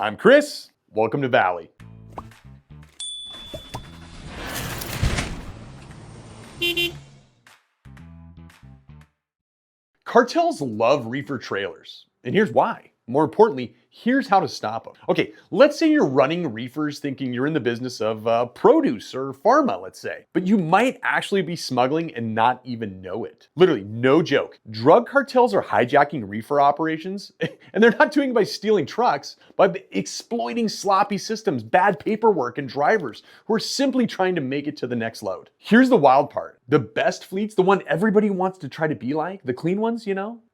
I'm Chris. Welcome to Valley. Cartels love reefer trailers, and here's why. More importantly, here's how to stop them. Okay, let's say you're running reefers thinking you're in the business of produce or pharma, let's say, but you might actually be smuggling and not even know it. Literally, no joke. Drug cartels are hijacking reefer operations, and they're not doing it by stealing trucks, but by exploiting sloppy systems, bad paperwork, and drivers who are simply trying to make it to the next load. Here's the wild part. The best fleets, the one everybody wants to try to be like, the clean ones,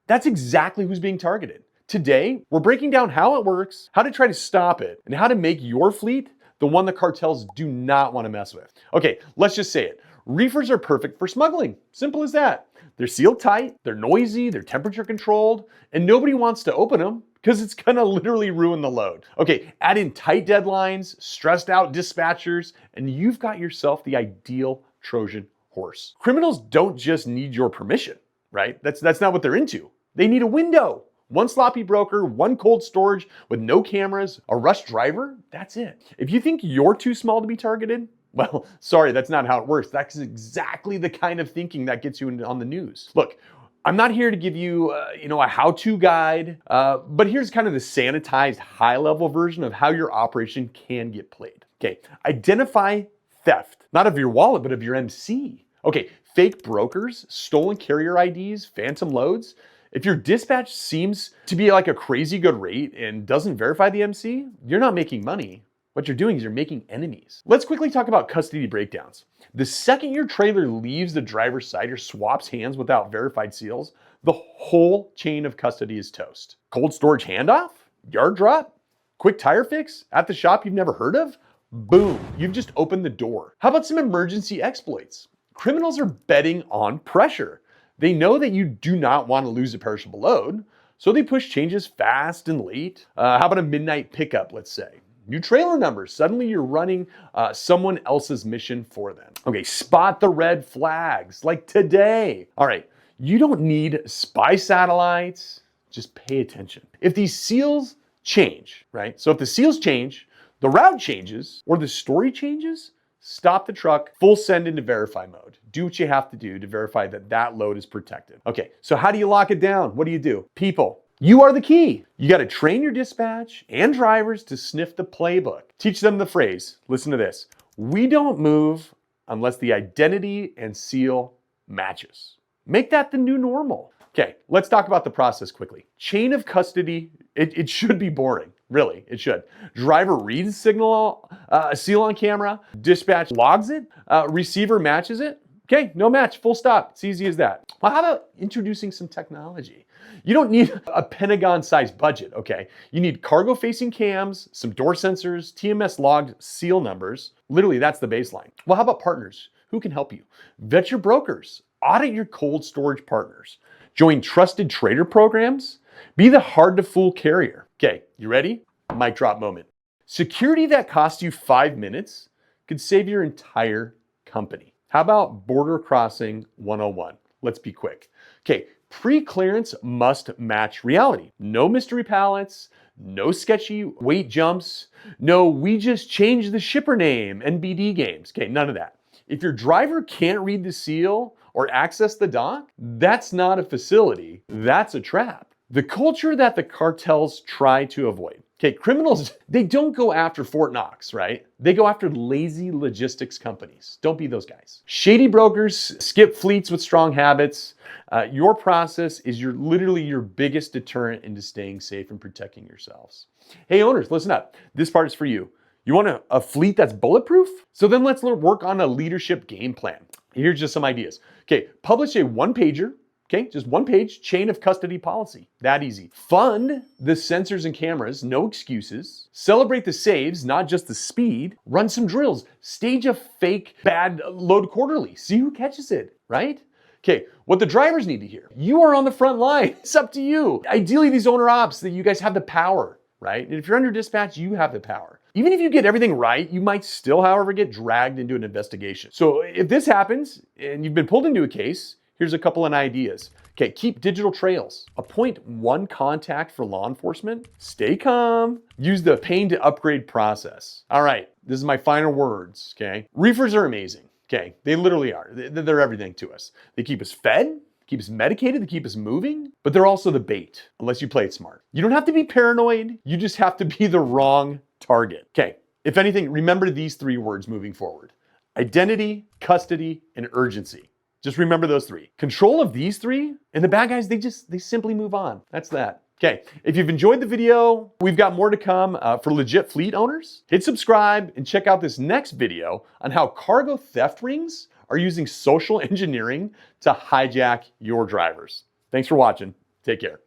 that's exactly who's being targeted. Today, we're breaking down how it works, how to try to stop it, and how to make your fleet the one the cartels do not want to mess with. Okay, let's just say it. Reefers are perfect for smuggling. Simple as that. They're sealed tight, they're noisy, they're temperature controlled, and nobody wants to open them because it's gonna literally ruin the load. Okay, add in tight deadlines, stressed out dispatchers, and you've got yourself the ideal Trojan horse. Criminals don't just need your permission, right? That's not what they're into. They need a window. One sloppy broker, one cold storage with no cameras, a rushed driver, that's it. If you think you're too small to be targeted, well, sorry, that's not how it works. That's exactly the kind of thinking that gets you on the news. Look, I'm not here to give you, a how-to guide, but here's kind of the sanitized high-level version of how your operation can get played. Okay, identify theft, not of your wallet, but of your MC. Okay, fake brokers, stolen carrier IDs, phantom loads. If your dispatch seems to be like a crazy good rate and doesn't verify the MC, you're not making money. What you're doing is you're making enemies. Let's quickly talk about custody breakdowns. The second your trailer leaves the driver's side or swaps hands without verified seals, the whole chain of custody is toast. Cold storage handoff? Yard drop? Quick tire fix? At the shop you've never heard of? Boom, you've just opened the door. How about some emergency exploits? Criminals are betting on pressure. They know that you do not want to lose a perishable load, so they push changes fast and late. How about a midnight pickup, let's say? New trailer numbers. Suddenly you're running someone else's mission for them. Okay, spot the red flags, like today. All right, you don't need spy satellites, just pay attention. If these seals change, right? So if the seals change, the route changes, or the story changes, stop the truck, full send into verify mode. Do what you have to do to verify that that load is protected. Okay, so how do you lock it down? What do you do? People, you are the key. You got to train your dispatch and drivers to sniff the playbook. Teach them the phrase. Listen to this. We don't move unless the identity and seal matches. Make that the new normal. Okay, let's talk about the process quickly. Chain of custody, it should be boring. Really, it should. Driver reads signal, seal on camera, dispatch logs it, receiver matches it. Okay, no match, full stop. It's easy as that. Well, how about introducing some technology? You don't need a Pentagon-sized budget, okay? You need cargo-facing cams, some door sensors, TMS-logged seal numbers. Literally, that's the baseline. Well, how about partners? Who can help you? Vet your brokers. Audit your cold storage partners. Join trusted trader programs. Be the hard-to-fool carrier. Okay, you ready? Mic drop moment. Security that costs you 5 minutes could save your entire company. How about border crossing 101? Let's be quick. Okay, pre-clearance must match reality. No mystery pallets, no sketchy weight jumps, no we just changed the shipper name NBD games. Okay, none of that. If your driver can't read the seal or access the dock, that's not a facility, that's a trap. The culture that the cartels try to avoid. Okay, criminals, they don't go after Fort Knox, right? They go after lazy logistics companies. Don't be those guys. Shady brokers skip fleets with strong habits. Your process is literally your biggest deterrent into staying safe and protecting yourselves. Hey owners, listen up. This part is for you. You want a fleet that's bulletproof? So then let's work on a leadership game plan. Here's just some ideas. Okay, publish a one-pager. Okay, just one page, chain of custody policy. That easy. Fund the sensors and cameras, no excuses. Celebrate the saves, not just the speed. Run some drills. Stage a fake bad load quarterly. See who catches it, right? Okay, what the drivers need to hear. You are on the front line. It's up to you. Ideally, these owner ops, that you guys have the power, right? And if you're under dispatch, you have the power. Even if you get everything right, you might still, however, get dragged into an investigation. So if this happens and you've been pulled into a case, here's a couple of ideas. Okay, keep digital trails. Appoint one contact for law enforcement. Stay calm. Use the pain to upgrade process. All right, this is my final words, okay? Reefers are amazing, okay? They literally are. They're everything to us. They keep us fed, keep us medicated, they keep us moving, but they're also the bait, unless you play it smart. You don't have to be paranoid, you just have to be the wrong target. Okay, if anything, remember these 3 words moving forward: identity, custody, and urgency. Just remember those 3. Control of these 3, and the bad guys, they simply move on. That's that. Okay, if you've enjoyed the video, we've got more to come for legit fleet owners. Hit subscribe and check out this next video on how cargo theft rings are using social engineering to hijack your drivers. Thanks for watching. Take care.